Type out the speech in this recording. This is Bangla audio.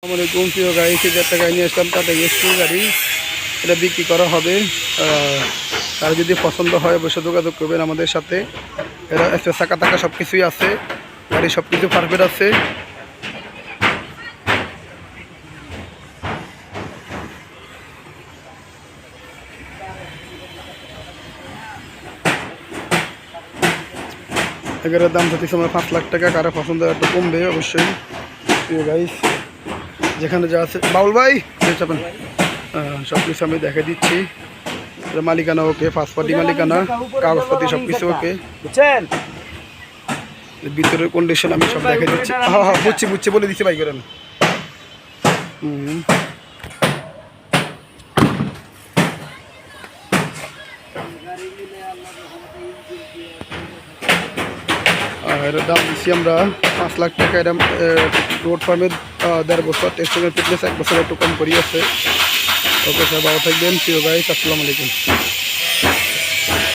আমাদের প্রিয় গাড়ি 3000 টাকায় নিয়ে আসলাম টাটা স্কুল গাড়ি। এটা বিক্রি করা হবে। আর যদি পছন্দ হয় অবশ্যই যোগাযোগ করবেন আমাদের সাথে। এরা একটা চাকা টাকা সব কিছুই আছে, গাড়ি সব কিছু পারফেক্ট আছে। এগারোর দাম হচ্ছে আমরা 5 লাখ টাকা। কারো পছন্দ একটু কমবে অবশ্যই। প্রিয় গাইস যেখানে যা আছে বাউল ভাই চাপেন, সব কিছু আমি দেখে দিচ্ছি। মালিকানা ওকে, ফার্স্ট পার্টি মালিকানা, কাগজপাতি সব কিছু ওকে, বুঝছেন। ভিতরের কন্ডিশন আমি সব দেখে দিচ্ছি। হ্যাঁ হ্যাঁ বুঝছি বলে দিচ্ছি ভাই করেন। এর দাম দিচ্ছি আমরা 5 লাখ টাকা। এটা রোড ফার্মের 1.5 বছর, টেস্টিংয়ের ফিটনেস 1 বছর একটু কম করি আছে। ওকে স্যার, ভালো থাকবেন প্রিয় ভাই, আসসালামু আলাইকুম।